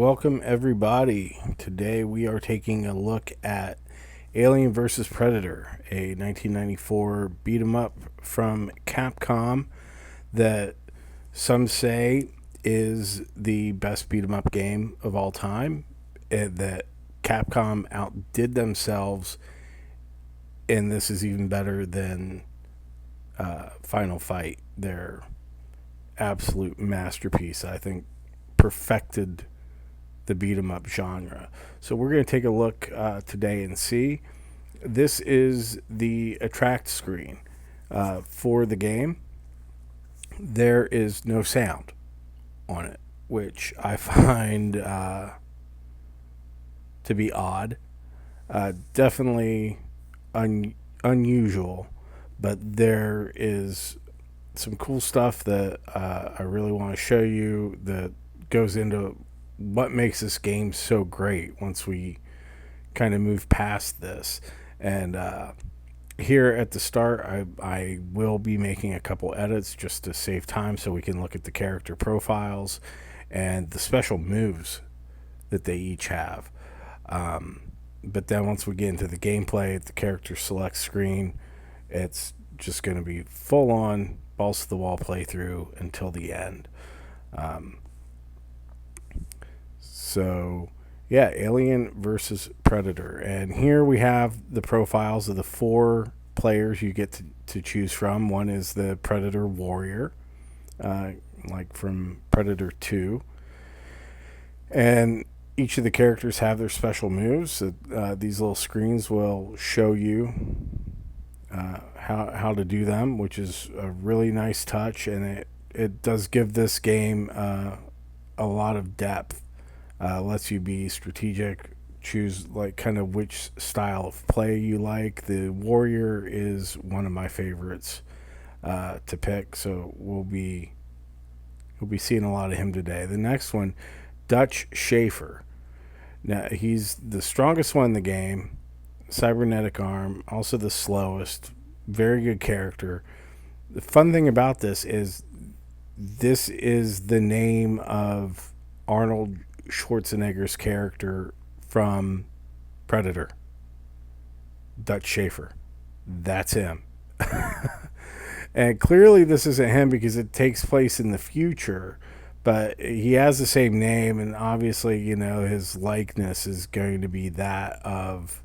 welcome everybody. Today we are taking a look at Alien vs. Predator, a 1994 beat 'em up from Capcom that some say is the best beat 'em up game of all time, and that Capcom outdid themselves, and this is even better than Final Fight, their absolute masterpiece. I think perfected the beat 'em up genre. So we're going to take a look today and see. This is the attract screen for the game. There is no sound on it, which I find to be odd. Definitely unusual, but there is some cool stuff that I really want to show you that goes into what makes this game so great once we kind of move past this. And here at the start, I will be making a couple edits just to save time so we can look at the character profiles and the special moves that they each have. But then once we get into the gameplay at the character select screen, it's just going to be full on balls to the wall playthrough until the end. So, yeah, Alien versus Predator. And here we have the profiles of the four players you get to choose from. One is the Predator Warrior, like from Predator 2. And each of the characters have their special moves. These little screens will show you how to do them, which is a really nice touch. And it does give this game a lot of depth. Lets you be strategic, choose like kind of which style of play you like. The Warrior is one of my favorites to pick, so we'll be seeing a lot of him today. The next one, Dutch Schaefer. Now he's the strongest one in the game, cybernetic arm, also the slowest, very good character. The fun thing about this is the name of Arnold Schwarzenegger's character from Predator. Dutch Schaefer. That's him. And clearly this isn't him because it takes place in the future, but he has the same name, and obviously, his likeness is going to be that of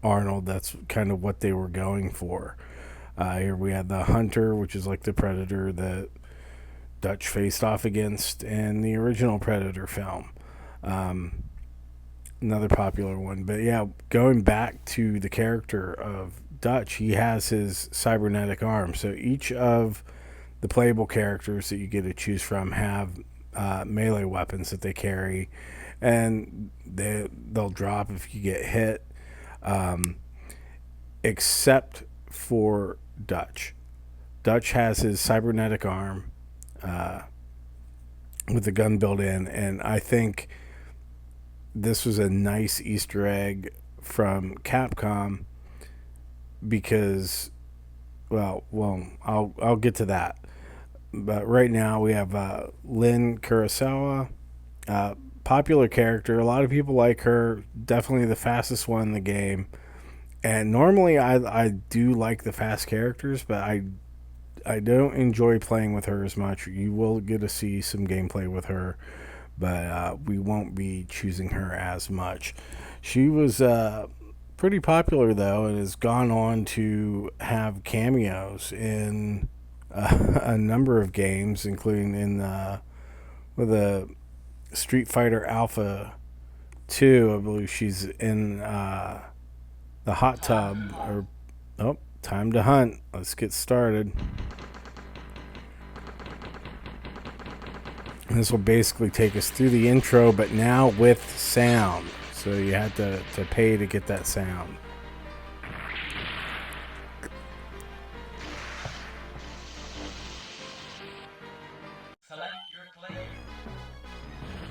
Arnold. That's kind of what they were going for. Here we have the Hunter, which is like the Predator that Dutch faced off against in the original Predator film. Another popular one. But yeah, going back to the character of Dutch, he has his cybernetic arm. So each of the playable characters that you get to choose from have melee weapons that they carry, and they'll drop if you get hit, except for Dutch. Dutch has his cybernetic arm with the gun built in, and I think this was a nice Easter egg from Capcom because, well, I'll get to that. But right now we have Lynn Kurosawa, popular character. A lot of people like her. Definitely the fastest one in the game. And normally I do like the fast characters, but I don't enjoy playing with her as much. You will get to see some gameplay with her, but we won't be choosing her as much. She was pretty popular, though, and has gone on to have cameos in a number of games, including in with a Street Fighter Alpha 2. I believe she's in the hot tub. Time to hunt. Let's get started. And this will basically take us through the intro, but now with sound. So you had to pay to get that sound.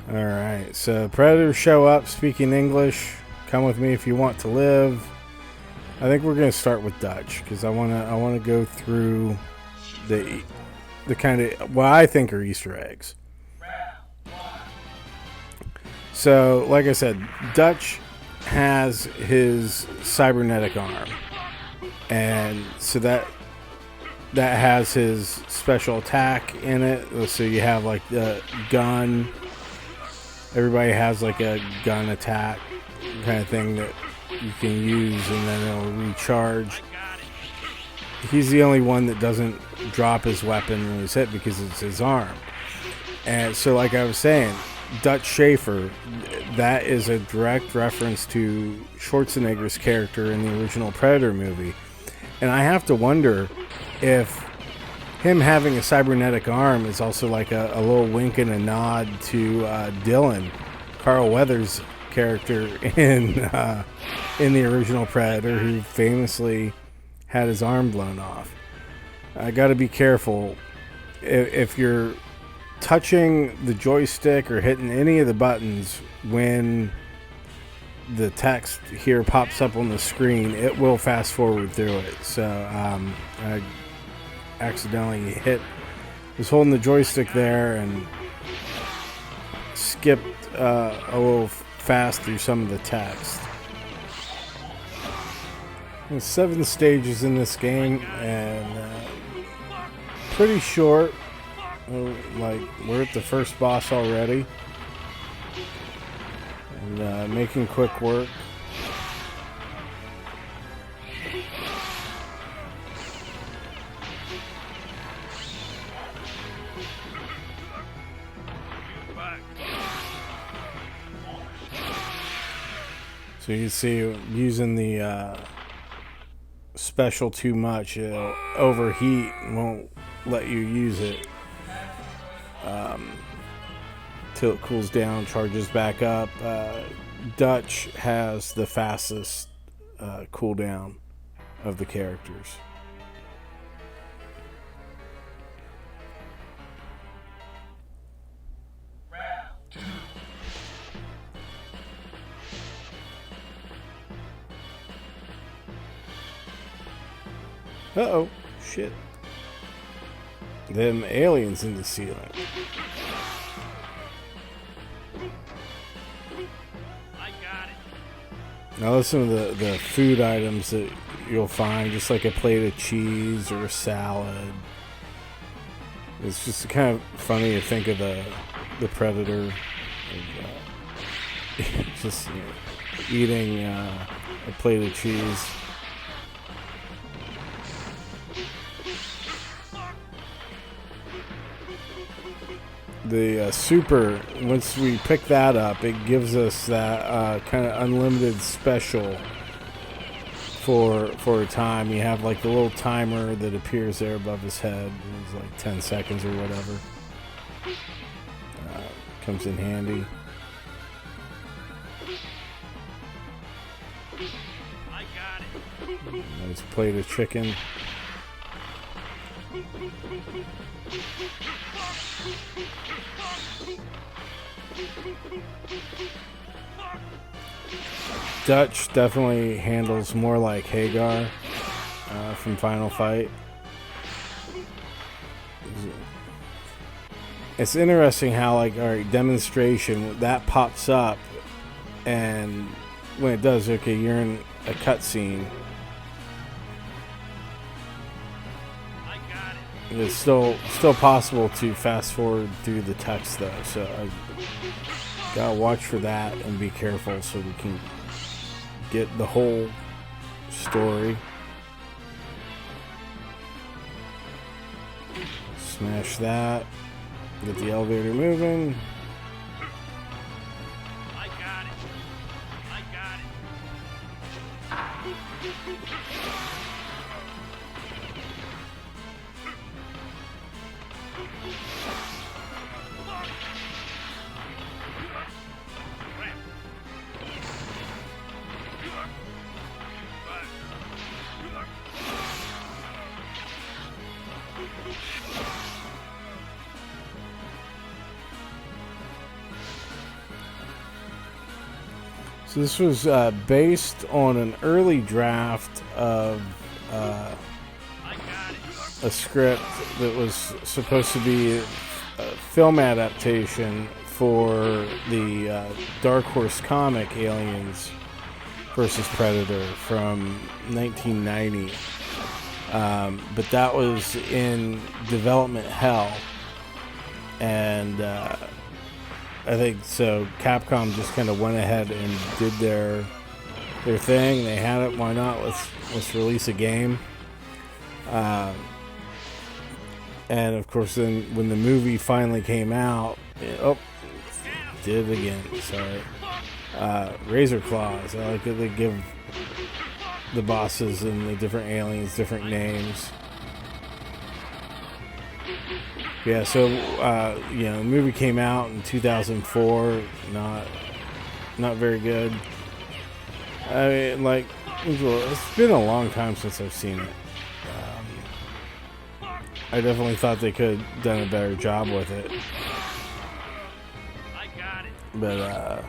Alright, so Predators show up speaking English. Come with me if you want to live. I think we're going to start with Dutch because I want to go through the kind of what I think are Easter eggs. So, like I said, Dutch has his cybernetic arm, and so that has his special attack in it. So you have like the gun. Everybody has like a gun attack kind of thing that you can use, and then it'll recharge. He's the only one that doesn't drop his weapon when he's hit because it's his arm. And so, like I was saying, Dutch Schaefer, that is a direct reference to Schwarzenegger's character in the original Predator movie. And I have to wonder if him having a cybernetic arm is also like a little wink and a nod to Dylan, Carl Weathers' character in the original Predator, who famously had his arm blown off. I got to be careful if you're touching the joystick or hitting any of the buttons when the text here pops up on the screen. It will fast forward through it. So I accidentally was holding the joystick there and skipped a little fast through some of the text. There's 7 stages in this game, and pretty short. Like, we're at the first boss already, and making quick work. So you see, using the special too much, it'll overheat and won't let you use it till it cools down, charges back up. Dutch has the fastest cooldown of the characters. Uh-oh, shit. Them aliens in the ceiling. I got it. Now listen to the food items that you'll find, just like a plate of cheese or a salad. It's just kind of funny to think of the Predator just eating a plate of cheese. The super, once we pick that up, it gives us that kind of unlimited special for a time. You have like the little timer that appears there above his head. It's like 10 seconds or whatever. Comes in handy. I got it. Nice plate of chicken. Dutch definitely handles more like Hagar from Final Fight. It's interesting how, like, alright, demonstration, that pops up, and when it does, okay, you're in a cutscene. I got it. It's still possible to fast forward through the text, though, so I gotta watch for that and be careful so we can get the whole story. Smash that. Get the elevator moving. I got it. I got So this was based on an early draft of a script that was supposed to be a film adaptation for the Dark Horse comic Aliens versus Predator from 1990. But that was in development hell. And I think so Capcom just kind of went ahead and did their thing. They had it, why not? Let's release a game. And of course then when the movie finally came out, did it again, sorry. Razor Claws. I like that they give the bosses and the different aliens different names. Yeah, so the movie came out in 2004. Not very good. I mean, like, it's been a long time since I've seen it. I definitely thought they could have done a better job with it. But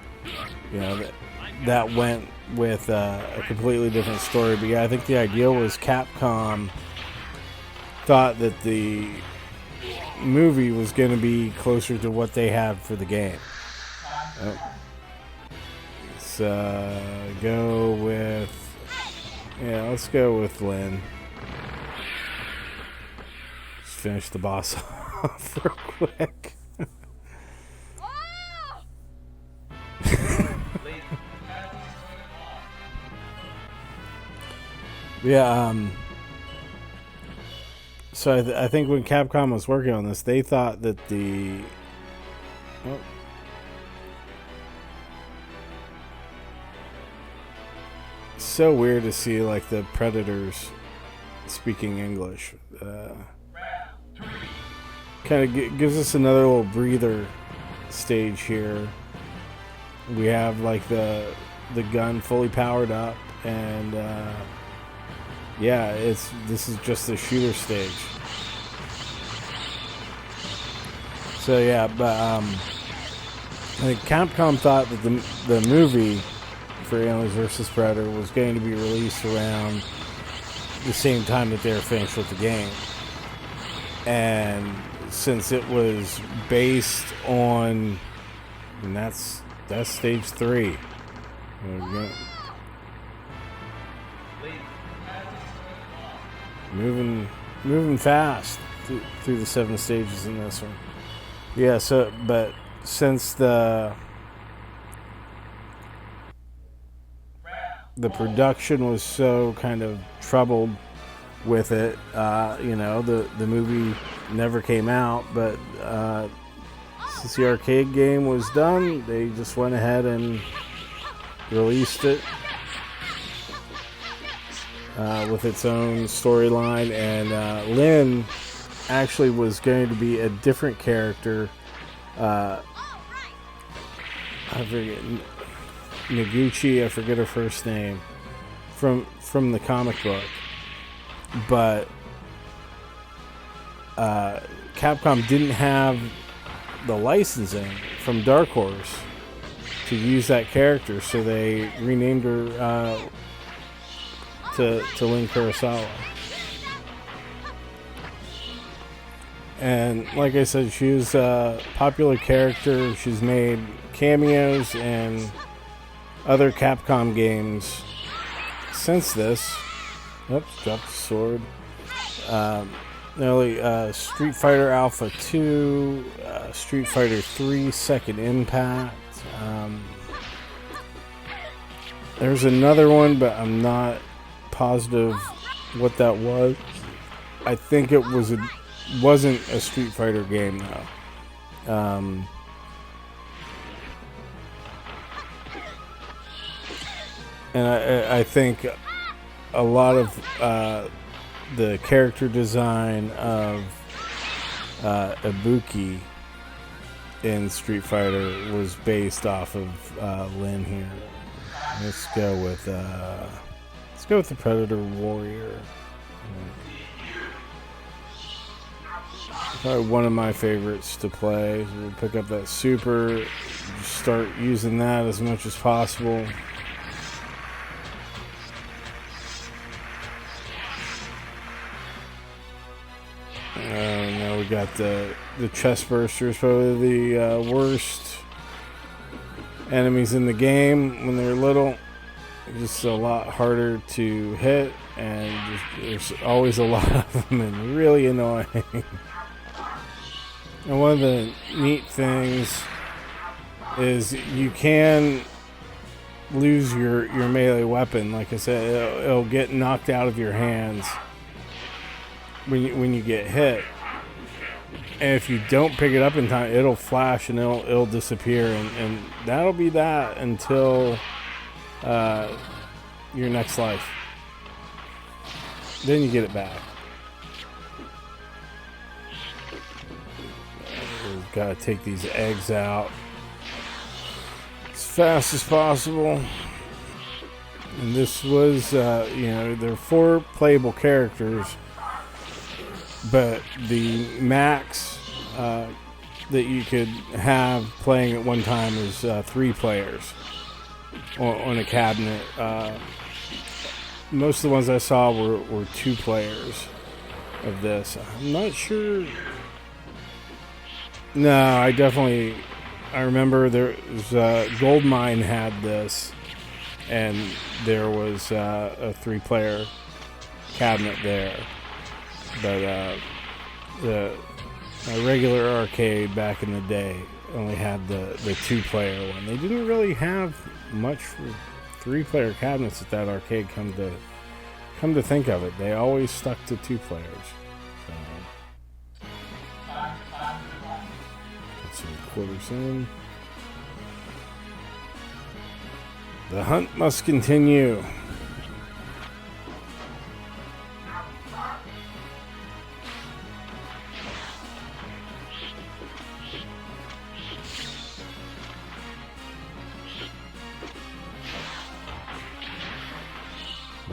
that went with a completely different story. But yeah, I think the idea was Capcom thought that the movie was going to be closer to what they had for the game. Let's go with Lynn. Just finish the boss off real quick. Yeah, so I think when Capcom was working on this, they thought that so weird to see like the Predators speaking English. Kind of gives us another little breather stage here. We have like the gun fully powered up, and this is just the shooter stage. So yeah, but I think Capcom thought that the movie for Aliens vs. Predator was going to be released around the same time that they were finished with the game. And since it was based on, and that's stage 3. There we go. Moving fast through the 7 stages in this one. Yeah, so but since the production was so kind of troubled with it, the movie never came out, but since the arcade game was done, they just went ahead and released it with its own storyline. And Lynn actually was going to be a different character. I forget Noguchi. I forget her first name from the comic book, but Capcom didn't have the licensing from Dark Horse to use that character, so they renamed her to Lynn Kurosawa. And like I said, she was a popular character. She's made cameos in other Capcom games since this. Oops, dropped the sword. Street Fighter Alpha 2, Street Fighter 3 Second Impact. There's another one, but I'm not positive what that was. I think it wasn't a Street Fighter game though. And I think a lot of the character design of Ibuki in Street Fighter was based off of Lynn here. Let's go with the Predator Warrior. Probably one of my favorites to play. So we'll pick up that super, start using that as much as possible. Now we got the chest bursters, probably the worst enemies in the game when they're little. Just a lot harder to hit, and there's always a lot of them, and really annoying. And one of the neat things is you can lose your melee weapon. Like I said, it'll get knocked out of your hands when you get hit. And if you don't pick it up in time, it'll flash and it'll disappear, and that'll be that until your next life. Then you get it back. We've got to take these eggs out as fast as possible. And this was, there are 4 playable characters, but the max that you could have playing at one time is 3 players on a cabinet. Most of the ones I saw were 2 players of this. I'm not sure. No, I remember there was Goldmine had this, and there was a 3-player cabinet there. But the regular arcade back in the day only had the 2-player one. They didn't really have much for 3-player cabinets at that arcade. Come to think of it, they always stuck to 2 players. So, put some quarters in. The hunt must continue.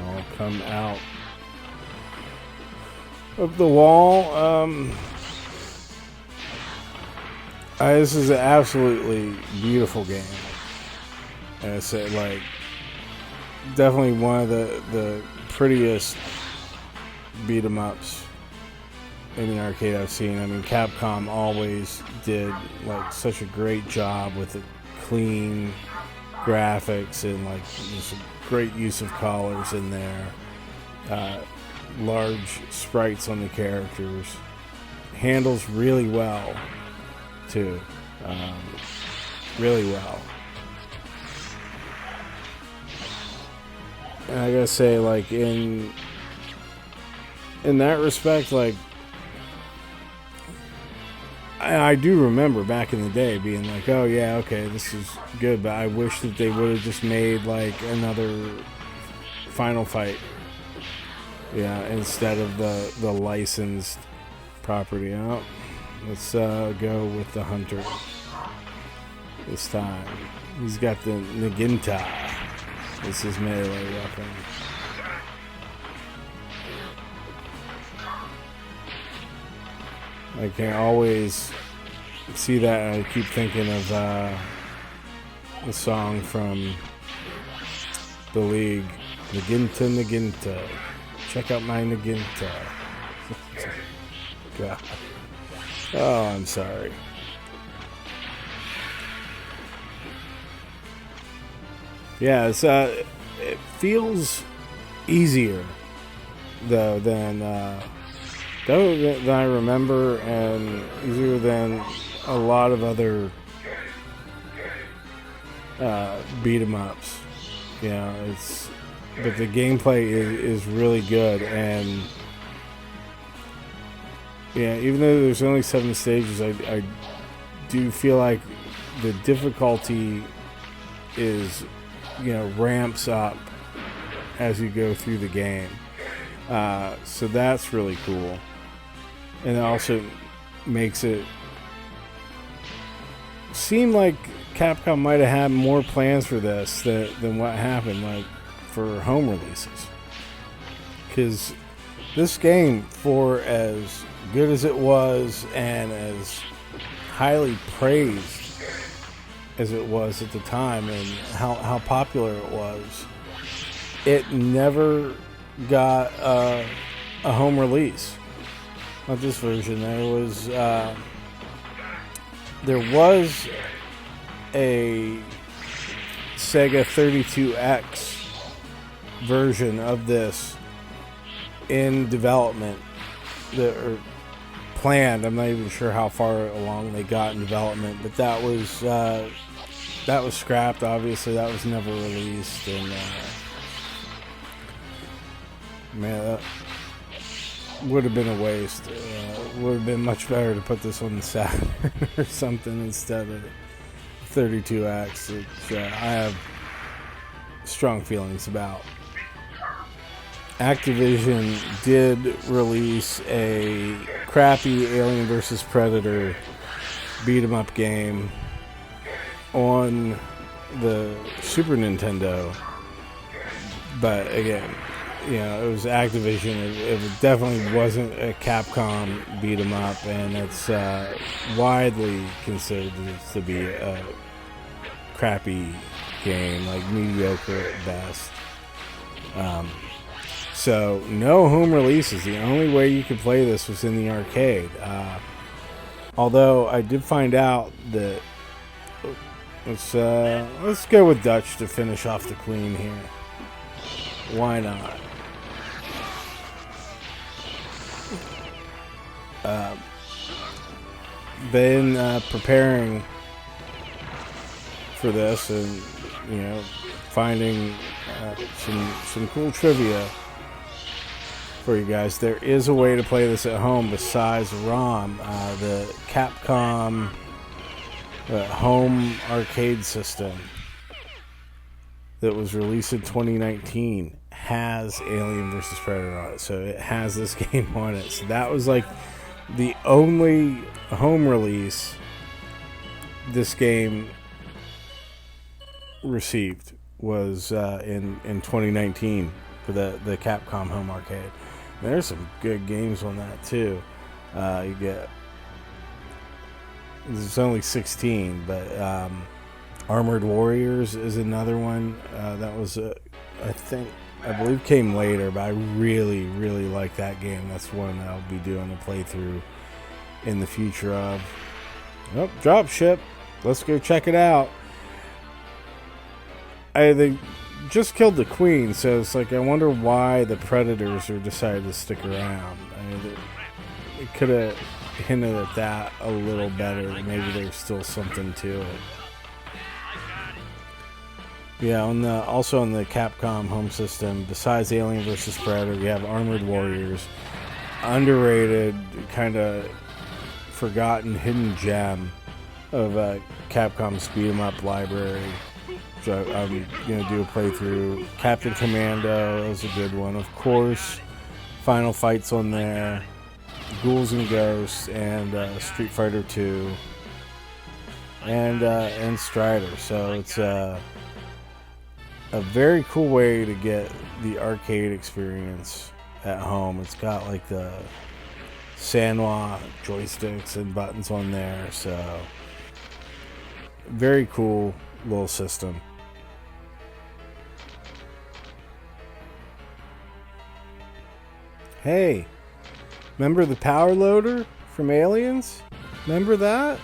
All come out of the wall. This is an absolutely beautiful game. And I said, like, definitely one of the prettiest beat 'em ups in an arcade I've seen. I mean, Capcom always did like such a great job with the clean graphics and like just great use of colors in there. Large sprites on the characters. Handles really well, too. Really well. And I gotta say, like, in that respect, like, I do remember back in the day being like, oh yeah, okay, this is good, but I wish that they would have just made like another Final Fight, yeah, instead of the licensed property. Oh, let's go with the Hunter this time. He's got the Naginta. This is melee weapon. I can always see that, and I keep thinking of the song from the League, Naginta, Naginta. Check out my Naginta. God. Oh, I'm sorry. Yeah, it feels easier though than I remember, and easier than a lot of other beat 'em ups. You know, but the gameplay is really good, and yeah, even though there's only 7 stages, I do feel like the difficulty is, ramps up as you go through the game. So that's really cool. And it also makes it seem like Capcom might have had more plans for this than what happened, like, for home releases. Because this game, for as good as it was and as highly praised as it was at the time and how popular it was, it never got a home release. Not this version. There was a Sega 32X version of this in development that are planned. I'm not even sure how far along they got in development, but that was scrapped. Obviously, that was never released, and man, that would have been a waste. Would have been much better to put this on the Saturn or something instead of 32X, which I have strong feelings about. Activision did release a crappy Alien vs. Predator beat 'em up game on the Super Nintendo, but again, it was Activision. It definitely wasn't a Capcom beat 'em up, and it's widely considered to be a crappy game, like mediocre at best. So no home releases. The only way you could play this was in the arcade. Although I did find out that let's go with Dutch to finish off the Queen here. Why not? Been preparing for this, and finding some cool trivia for you guys. There is a way to play this at home besides ROM. The Capcom home arcade system that was released in 2019 has Alien vs. Predator on it, so it has this game on it. So that was like the only home release this game received was in 2019 for the Capcom home arcade. There's some good games on that too. You get, it's only 16, but Armored Warriors is another one that was I believe came later, but I really like that game. That's one that I'll be doing a playthrough in the future of. Oh, Dropship. Let's go check it out. They just killed the Queen, so it's like I wonder why the Predators are decided to stick around. It could have hinted at that a little better. Maybe there's still something to it. Yeah, also on the Capcom home system, besides Alien vs. Predator, we have Armored Warriors, underrated, kind of forgotten hidden gem of Capcom's beat 'em up library. So I'm going to do a playthrough. Captain Commando is a good one. Of course, Final Fight's on there. Ghouls and Ghosts, and Street Fighter 2. And Strider. So it's a very cool way to get the arcade experience at home. It's got like the Sanwa joysticks and buttons on there. So very cool little system. Hey, remember the power loader from Aliens? Remember that?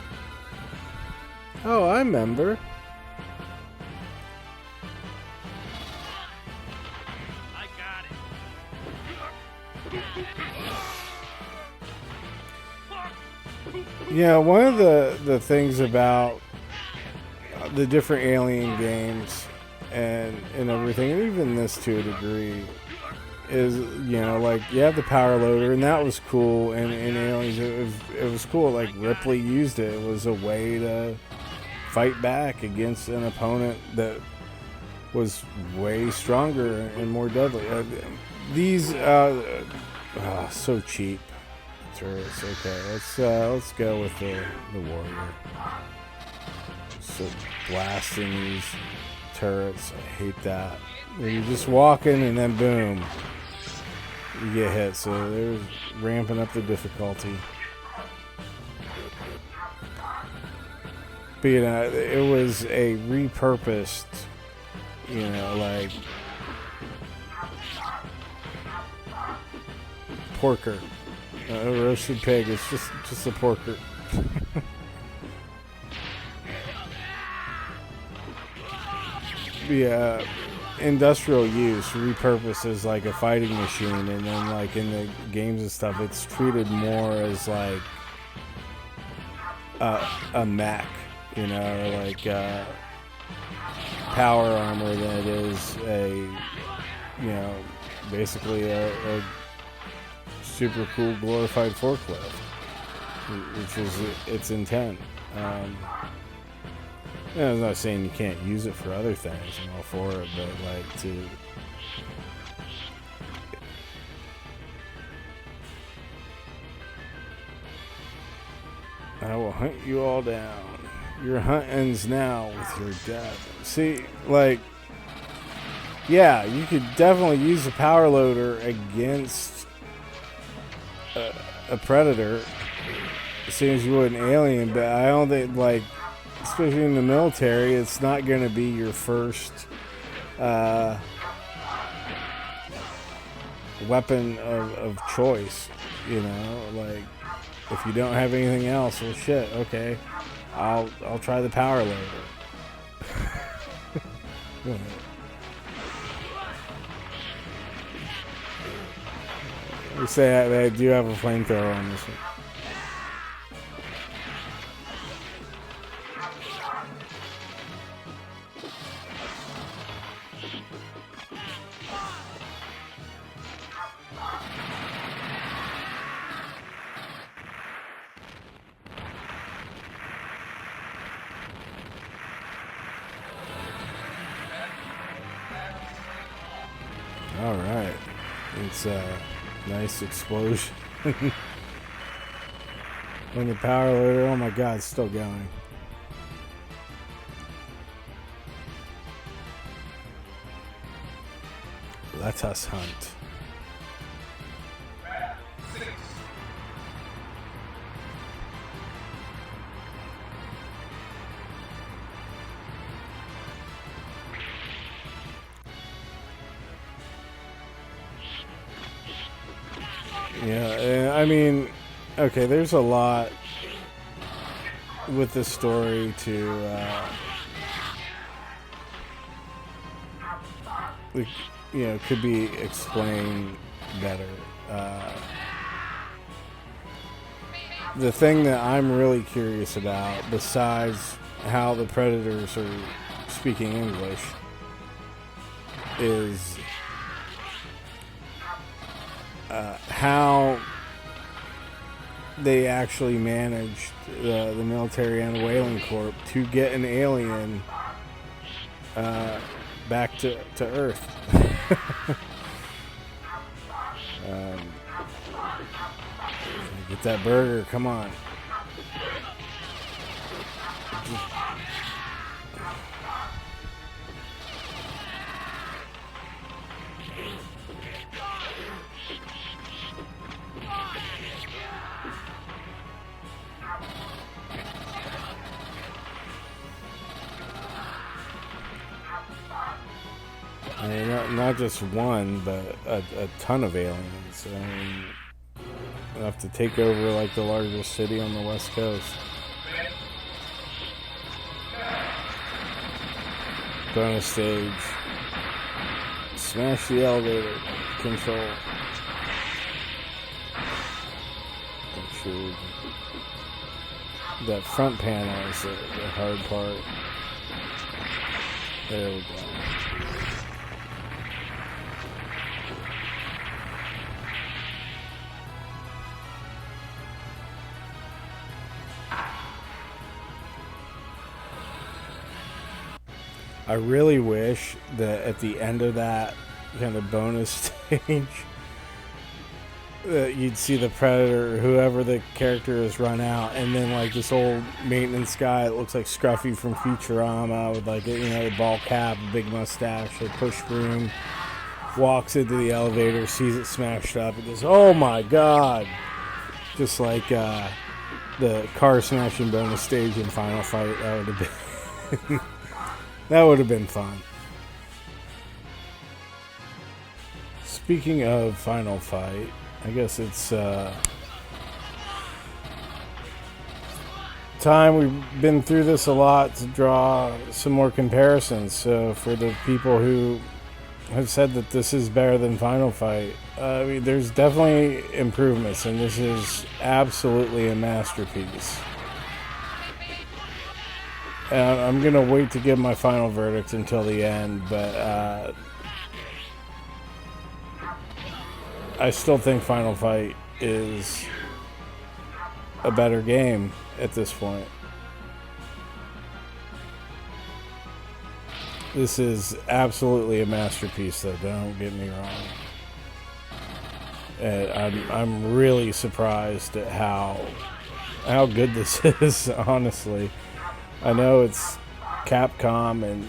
Oh, I remember. I got it. Yeah, one of the things about the different Alien games and everything, and even this to a degree, is like you have the power loader, and that was cool. And in Aliens, it was cool. Like Ripley used it. It was a way to fight back against an opponent that was way stronger and more deadly. These so cheap turrets. Okay, let's go with the warrior. So blasting these turrets, I hate that. You're just walking and then boom, you get hit. So they're ramping up the difficulty. But it was a repurposed, like porker, a roasted pig. It's just a porker. be industrial use, repurposed as like a fighting machine, and then like in the games and stuff, it's treated more as like a mech, you know, like power armor than it is a, you know, basically a super cool glorified forklift, which is its intent. I'm not saying you can't use it for other things. I'm all for it, but like to I will hunt you all down. Your hunt ends now with your death. See, like, yeah, you could definitely use a power loader against a predator, same as you would an alien, but I don't think, like, especially in the military, it's not going to be your first weapon of choice, you know, like, if you don't have anything else, well, shit, okay, I'll try the power loader. We say I do have a flamethrower on this one. All right, it's a nice explosion. When the power loader, oh my god, it's still going. Let us hunt. Yeah, I mean, okay, there's a lot with the story to, could be explained better. The thing that I'm really curious about, besides how the predators are speaking English, is how they actually managed, the military and the Whaling Corps, to get an alien back to Earth. Get that burger, come on. I mean, not just one, but a ton of aliens. I mean, enough to take over like the largest city on the West Coast. Bonus stage. Smash the elevator. Control. Make sure that front panel is the hard part. There we go. I really wish that at the end of that kind of bonus stage that you'd see the Predator or whoever the character is run out, and then like this old maintenance guy that looks like Scruffy from Futurama with like a ball cap, a big mustache, a push broom, walks into the elevator, sees it smashed up, and goes, "Oh my god!" Just like the car smashing bonus stage in Final Fight. That would have been that would have been fun. Speaking of Final Fight, I guess it's time. We've been through this a lot to draw some more comparisons. So for the people who have said that this is better than Final Fight, I mean, there's definitely improvements, and this is absolutely a masterpiece. And I'm gonna wait to give my final verdict until the end, but I still think Final Fight is a better game at this point. This is absolutely a masterpiece, though. Don't get me wrong. And I'm really surprised at how good this is. Honestly, I know it's Capcom, and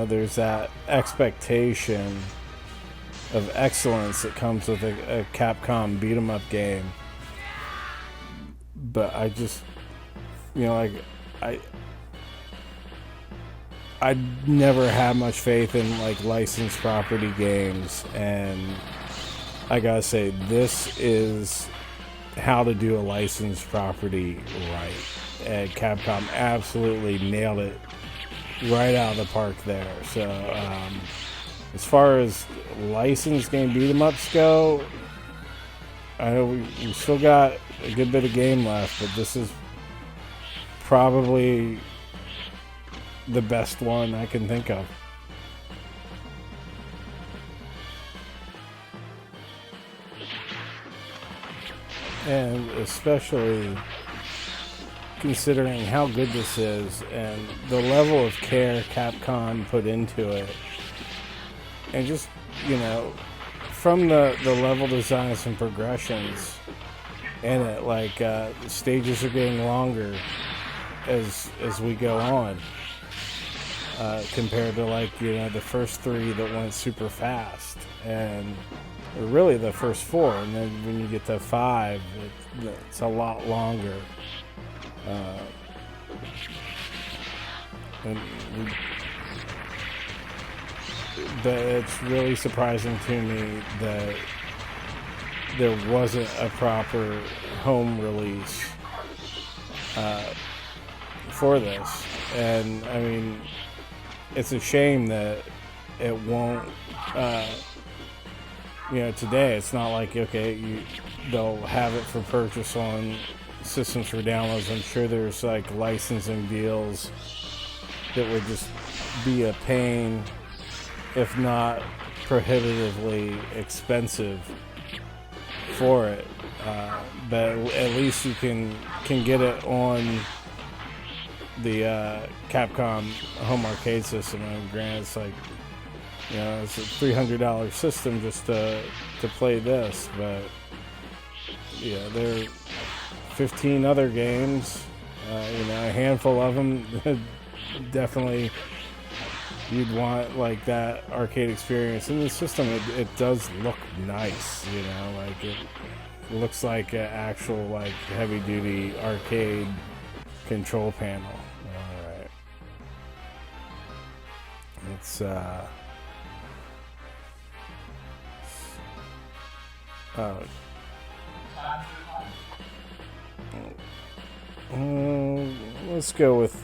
there's that expectation of excellence that comes with a Capcom beat 'em up game. But I just, I never had much faith in licensed property games, and I gotta say, this is how to do a licensed property right. And Capcom absolutely nailed it right out of the park there. So as far as licensed game beat 'em ups go, I know we still got a good bit of game left, but this is probably the best one I can think of. And especially considering how good this is and the level of care Capcom put into it. And just, from the level designs and progressions in it, the stages are getting longer as we go on. Compared to the first 3 that went super fast, and really the first 4, and then when you get to 5, it's a lot longer. But it's really surprising to me that there wasn't a proper home release for this, and I mean, it's a shame that it won't. Today it's not like they'll have it for purchase on systems for downloads. I'm sure there's licensing deals that would just be a pain, if not prohibitively expensive for it. But at least you can get it on the Capcom home arcade system. And granted, it's it's a $300 system just to play this, but there are 15 other games, a handful of them. Definitely you'd want that arcade experience. In the system, it does look nice, it looks like an actual heavy duty arcade control panel. Alright. It's let's go with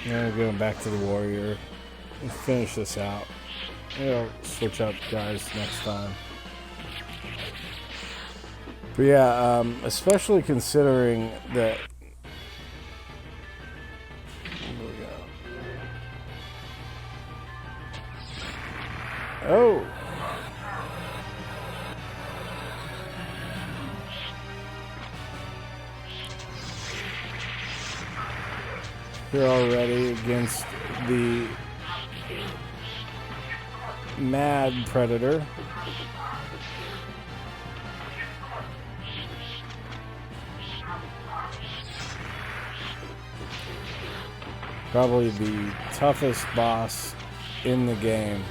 going back to the Warrior. Let's finish this out. Maybe I'll switch up guys next time. But yeah, especially considering that. Here we go. Oh. Here already against the Mad Predator. Probably the toughest boss in the game.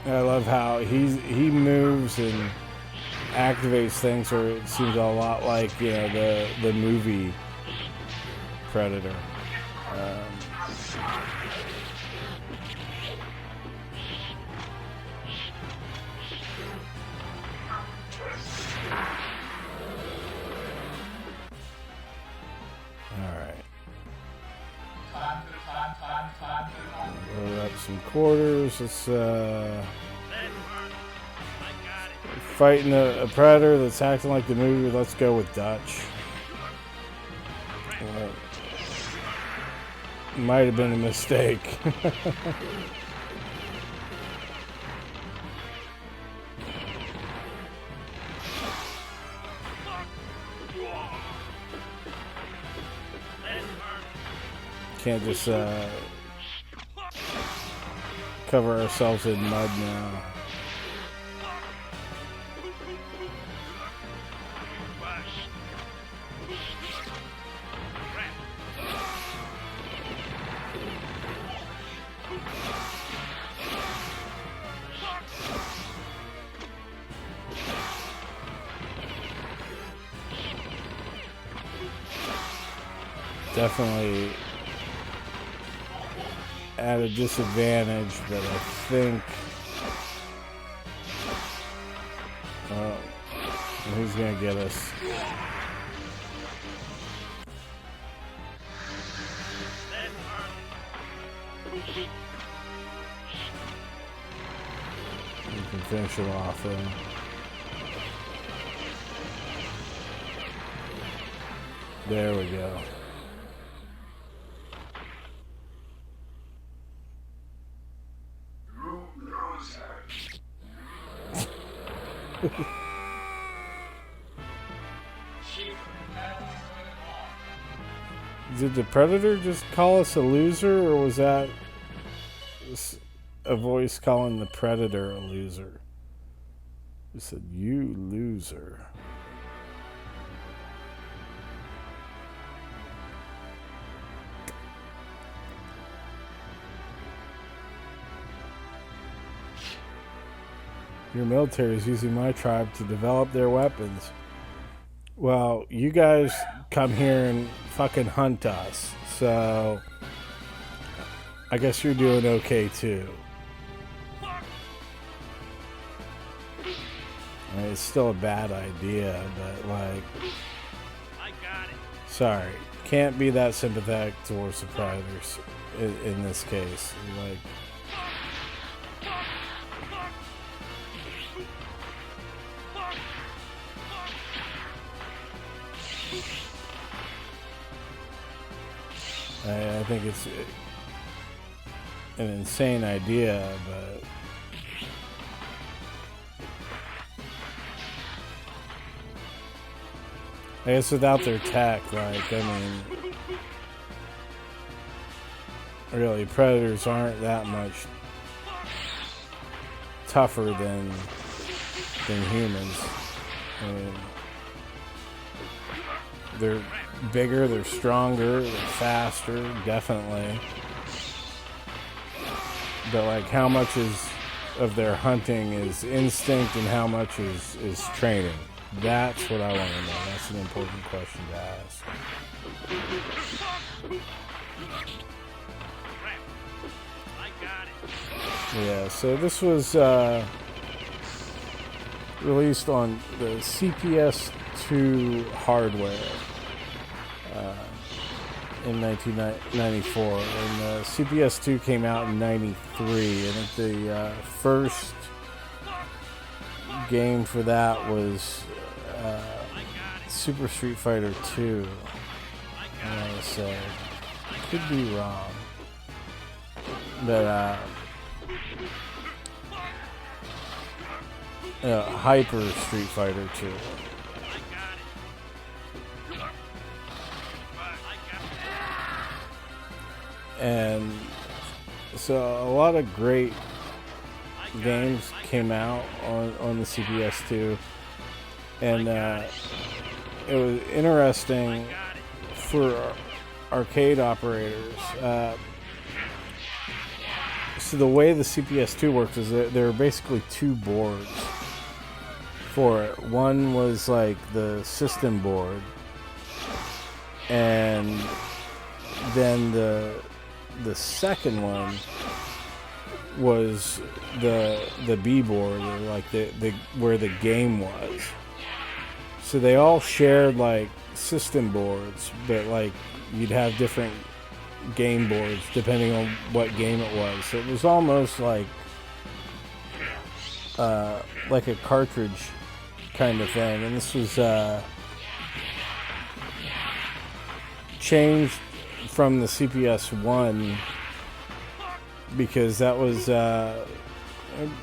I love how he moves and activates things, or it seems a lot like the movie Predator. quarters. It's That hurt. I got it. fighting a predator that's acting like the movie. Let's go with Dutch. Might have been a mistake. That hurt. Can't just cover ourselves in mud now. Rush. Crap. Definitely at a disadvantage, but I think who's gonna get us? That hurt. We can finish it off then. There we go. Did the Predator just call us a loser, or was that a voice calling the Predator a loser? It said, "You loser." Your military is using my tribe to develop their weapons. Well, you guys come here and fucking hunt us, so I guess you're doing okay too. I mean, it's still a bad idea, but like, I got it. sorry, can't be that sympathetic towards the Predators in this case. Like, I think it's an insane idea, but I guess without their tech, like, I mean, really, Predators aren't that much tougher than humans. I mean, they're bigger, they're stronger, they're faster, definitely. But like, how much of their hunting is instinct and how much is training? That's what I want to know. That's an important question to ask. Crap. I got it. Yeah, so this was released on the CPS2 hardware in 1994, and the CPS2 came out in '93. And the first game for that was Super Street Fighter 2. I want to say, could be wrong, but Hyper Street Fighter 2. And so a lot of great games came out on the CPS2, and it was interesting for arcade operators. So the way the CPS2 works is that there are basically two boards for it. One was like the system board, and then the second one was the B board, or like the where the game was. So they all shared like system boards, but like you'd have different game boards, depending on what game it was. So it was almost like a cartridge kind of thing. And this was changed from the CPS 1 because that was a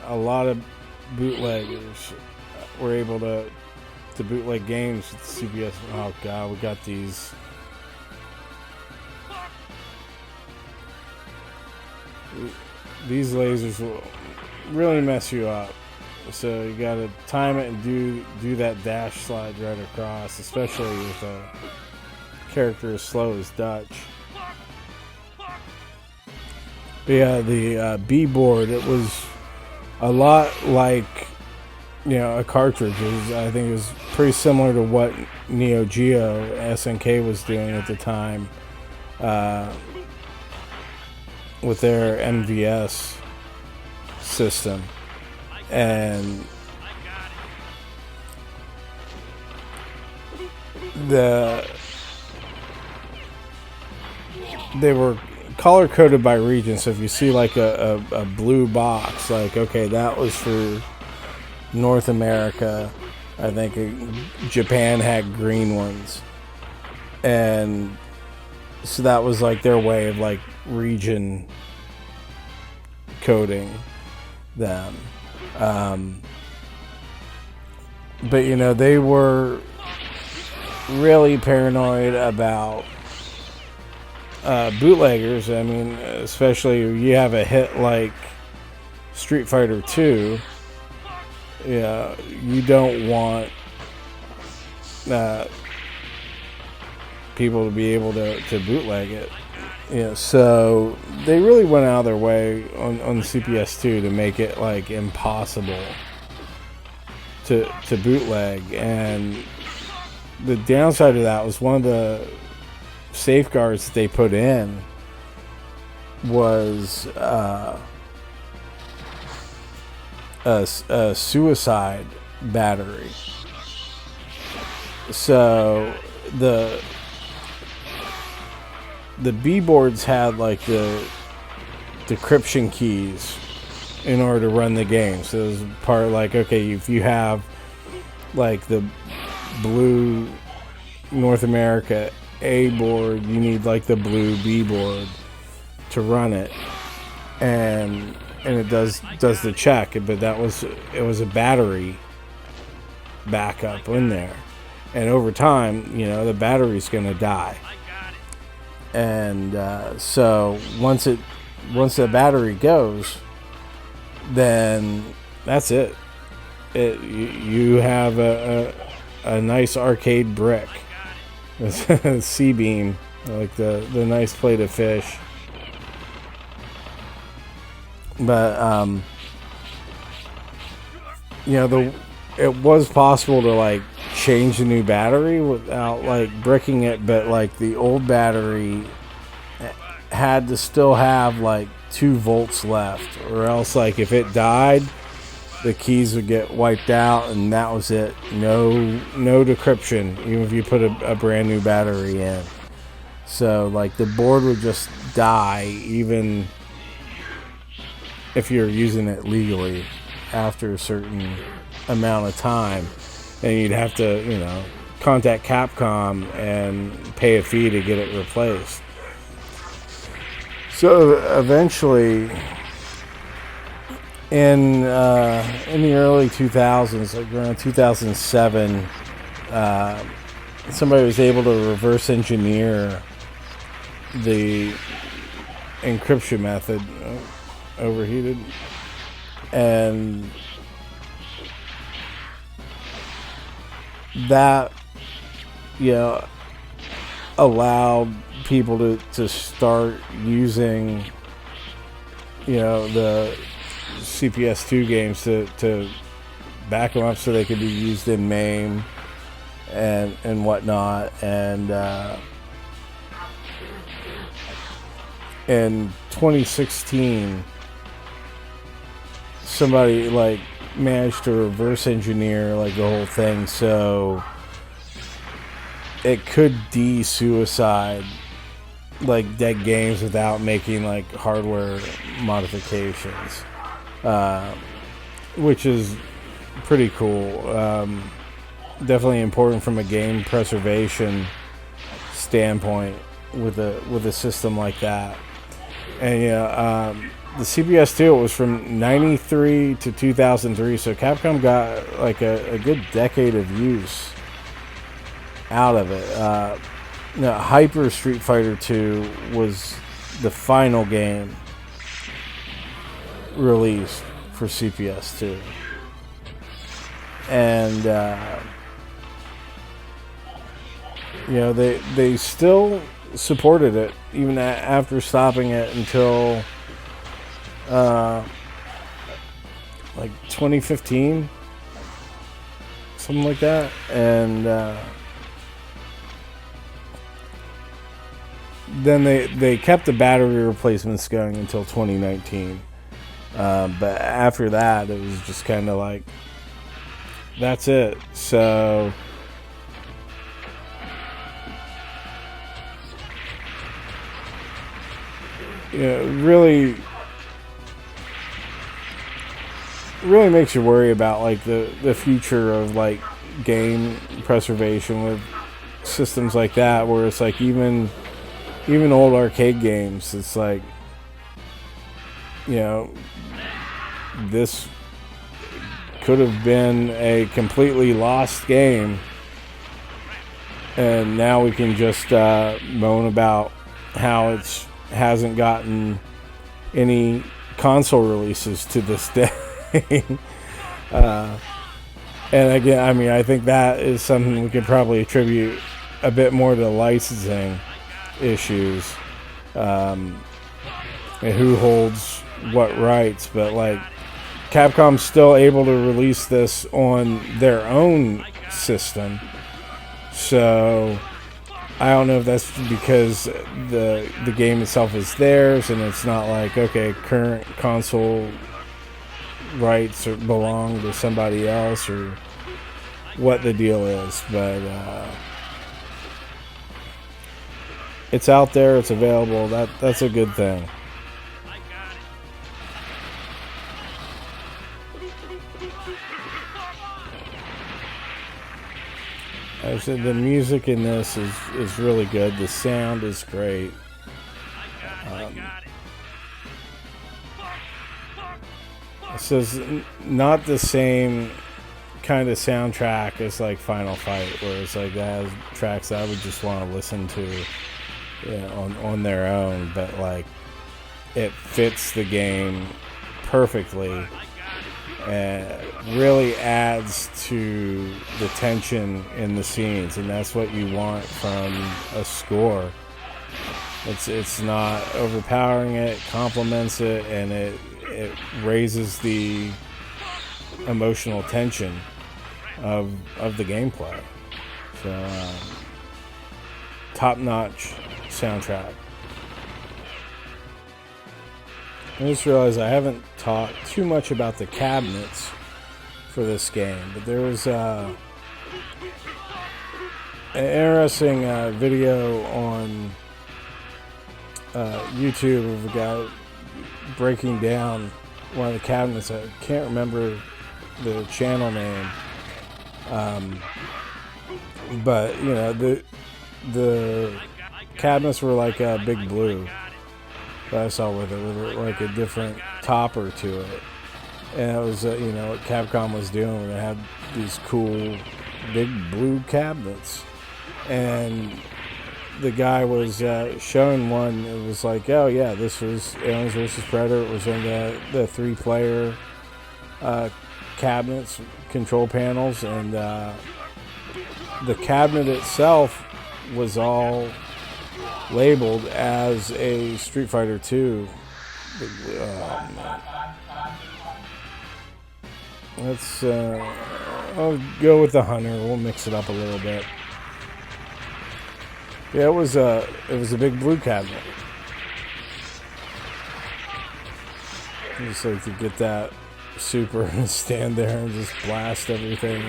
lot of bootleggers were able to bootleg games with the CPS. Oh god, we got these. These lasers will really mess you up. So you gotta time it and do that dash slide right across, especially with a character as slow as Dutch. But yeah, the B board, it was a lot like, a cartridge. I think it was pretty similar to what Neo Geo SNK was doing at the time with their MVS system. And they were color coded by region. So if you see like a blue box, like, okay, that was for North America. I think Japan had green ones, and so that was like their way of like region coding them. But they were really paranoid about bootleggers. I mean, especially you have a hit like Street Fighter 2. Yeah, you don't want people to be able to bootleg it. So they really went out of their way on the CPS2 to make it like impossible to bootleg. And the downside of that was one of the safeguards that they put in was a suicide battery. So the B boards had like the decryption keys in order to run the game. So it was part like, okay, if you have like the blue North America A board, you need like the blue B board to run it, and it does the check. But it was a battery backup in there, and over time, the battery's going to die. And so once the battery goes, then that's it. You have a nice arcade brick, C-beam, like the nice plate of fish. But it was possible to like change the new battery without like bricking it, but like the old battery had to still have like 2 volts left, or else like if it died, the keys would get wiped out and that was it. No decryption, even if you put a brand new battery in. So like the board would just die even if you're using it legally after a certain amount of time, and you'd have to contact Capcom and pay a fee to get it replaced. So eventually in the early 2000s, like around 2007, somebody was able to reverse engineer the encryption method. Overheated, and that allowed people to start using the CPS2 games to back them up so they could be used in MAME and whatnot. And in 2016, somebody like managed to reverse engineer like the whole thing so it could de-suicide like dead games without making like hardware modifications, which is pretty cool. Definitely important from a game preservation standpoint with a system like that. And the CPS 2, it was from 93 to 2003, so Capcom got like a good decade of use out of it. Hyper Street Fighter 2 was the final game released for CPS 2. And they still supported it even after stopping it until like 2015, something like that. And then they kept the battery replacements going until 2019. But after that, it was just kind of like, that's it. So really makes you worry about like the future of like game preservation with systems like that, where it's like even old arcade games, it's like, this could have been a completely lost game, and now we can just moan about how it hasn't gotten any console releases to this day. And again, I mean, I think that is something we could probably attribute a bit more to licensing issues, and who holds what rights. But like, Capcom's still able to release this on their own system, so I don't know if that's because the game itself is theirs and it's not like, okay, current console rights belong to somebody else, or what the deal is. But it's out there, it's available. That's a good thing. I said the music in this is really good. The sound is great. This is not the same kind of soundtrack as like Final Fight, where it's like that has tracks that I would just want to listen to on their own, but like it fits the game perfectly and really adds to the tension in the scenes, and that's what you want from a score. It's not overpowering it complements it, and it raises the emotional tension of the gameplay. So top-notch soundtrack. I just realized I haven't talked too much about the cabinets for this game, but there was an interesting video on YouTube of a guy breaking down one of the cabinets. I can't remember the channel name, but the cabinets were like a Big Blue that I saw with like a different topper to it, and it was what Capcom was doing. They had these cool Big Blue cabinets, and the guy was showing one. It was like, oh yeah, this was Aliens vs. Predator. It was in the 3-player cabinets, control panels, and the cabinet itself was all labeled as a Street Fighter 2. Let's I'll go with the Hunter. We'll mix it up a little bit. Yeah, it was a Big Blue cabinet. Just like to get that super and stand there and just blast everything.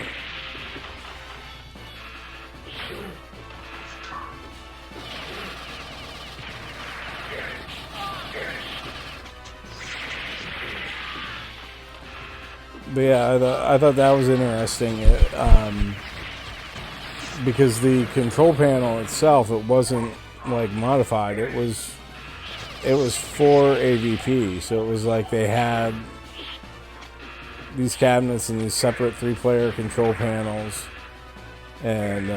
But yeah, I thought that was interesting. Because the control panel itself, it wasn't like modified. It was for AVP. So it was like they had these cabinets and these separate 3-player control panels. And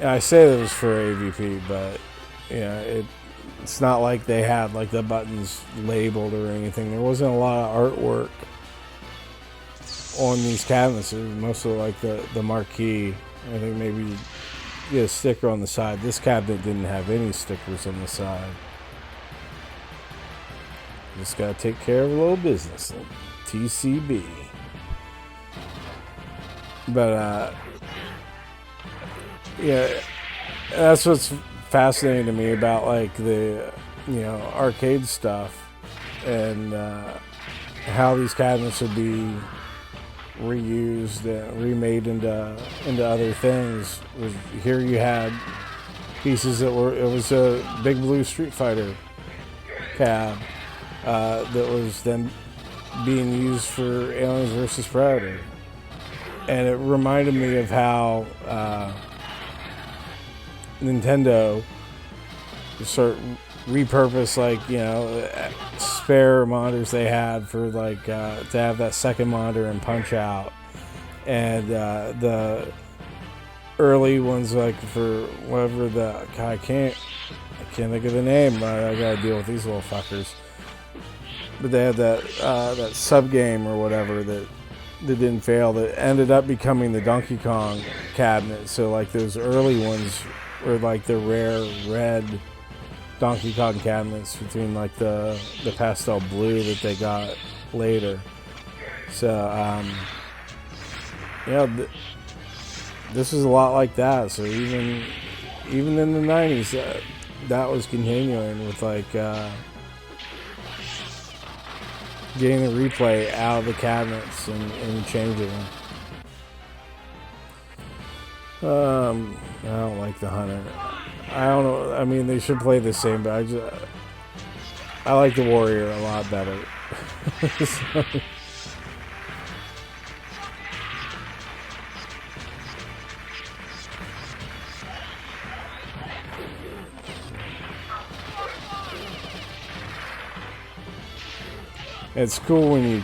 I say that it was for AVP, but yeah, it's not like they had like the buttons labeled or anything. There wasn't a lot of artwork on these cabinets. It was mostly like the marquee. I think maybe get a sticker on the side. This cabinet didn't have any stickers on the side. Just gotta take care of a little business. TCB. But yeah, that's what's fascinating to me about like the arcade stuff and how these cabinets would be reused and remade into other things. Here you had pieces it was a Big Blue Street Fighter cab that was then being used for Aliens vs. Predator, and it reminded me of how Nintendo sort of repurposed spare monitors they had for to have that second monitor and Punch Out, and the early ones for whatever I can't think of the name. I gotta deal with these little fuckers. But they had that sub game or whatever that didn't fail, that ended up becoming the Donkey Kong cabinet. So those early ones were the rare red Donkey Kong cabinets between the pastel blue that they got later. So this is a lot like that. So even in the 90s, that was continuing with getting the replay out of the cabinets and changing them. I don't like the Hunter. I don't know. I mean, they should play the same, but I like the Warrior a lot better. So, it's cool when you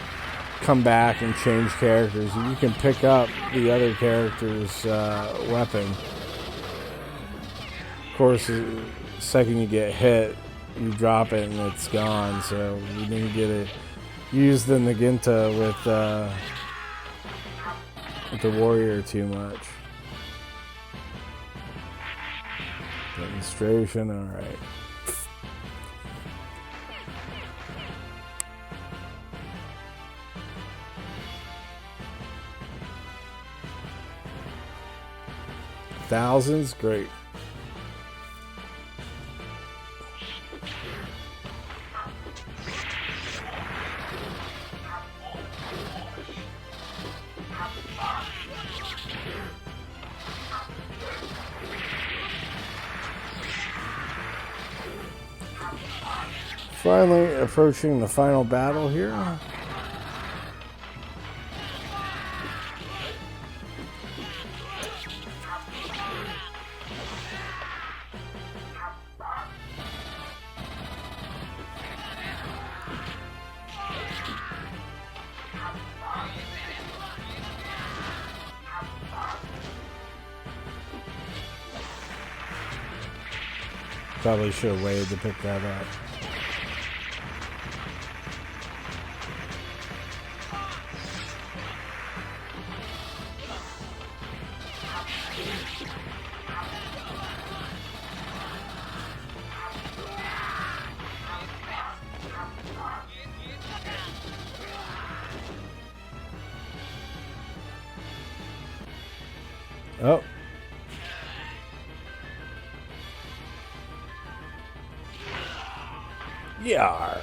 come back and change characters. You can pick up the other character's weapon. Of course, the second you get hit, you drop it and it's gone. So you didn't get to use the Naginta with the Warrior too much. Demonstration, all right. Thousands, great. Finally approaching the final battle here. Probably should have waited to pick that up. Oh. Yarr.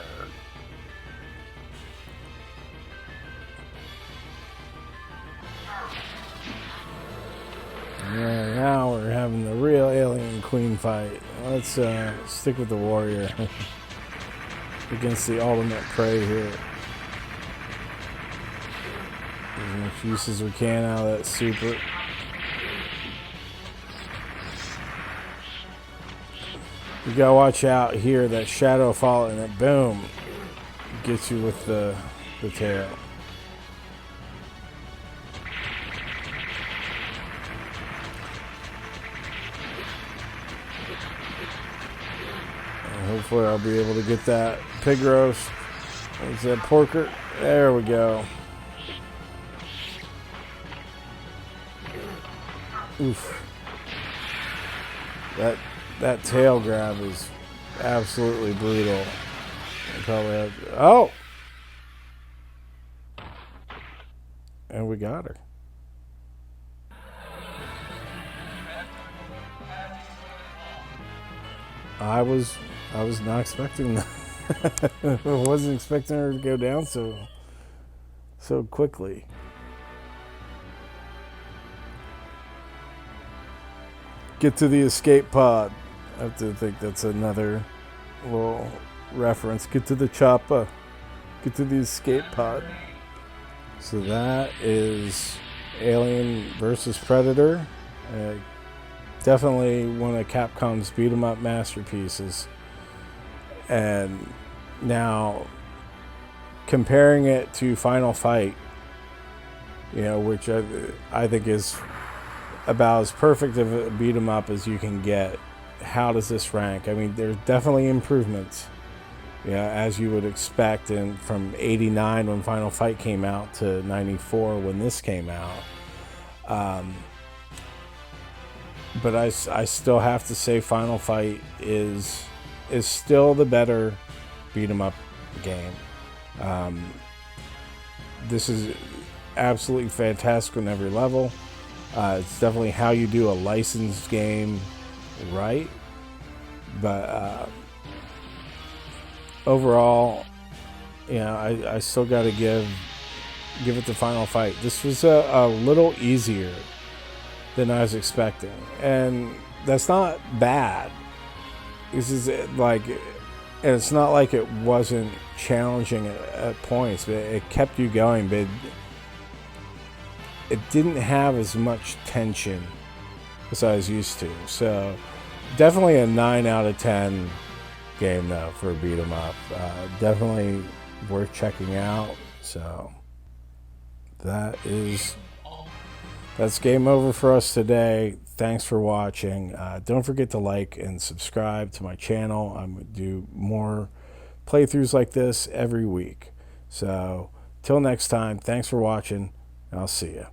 Yeah, now we're having the real alien queen fight. Let's stick with the warrior against the ultimate prey here. As much use as we can out of that super. You gotta watch out here, that shadow fall, and it boom gets you with the tail. And hopefully I'll be able to get that pig roast. There's that porker. There we go. Oof. That tail grab is absolutely brutal. I probably have, oh! And we got her. I was not expecting that. I wasn't expecting her to go down so quickly. Get to the escape pod. I have to think that's another little reference. Get to the chopper. Get to the escape pod. So that is Alien versus Predator. Definitely one of Capcom's beat 'em up masterpieces. And now comparing it to Final Fight, which I think is about as perfect of a beat 'em up as you can get. How does this rank? I mean, there's definitely improvements, as you would expect, and from '89 when Final Fight came out to '94 when this came out. But I still have to say Final Fight is still the better beat 'em up game. This is absolutely fantastic on every level. It's definitely how you do a licensed game right. But overall, I still got to give it the Final Fight. This was a little easier than I was expecting. And that's not bad. This is and it's not like it wasn't challenging at points, but it kept you going, but it didn't have as much tension as I was used to. So definitely a 9 out of 10 game though for a beat 'em up. Definitely worth checking out. So that's game over for us today. Thanks for watching. Don't forget to like and subscribe to my channel. I'm going to do more playthroughs like this every week. So till next time, thanks for watching, and I'll see you.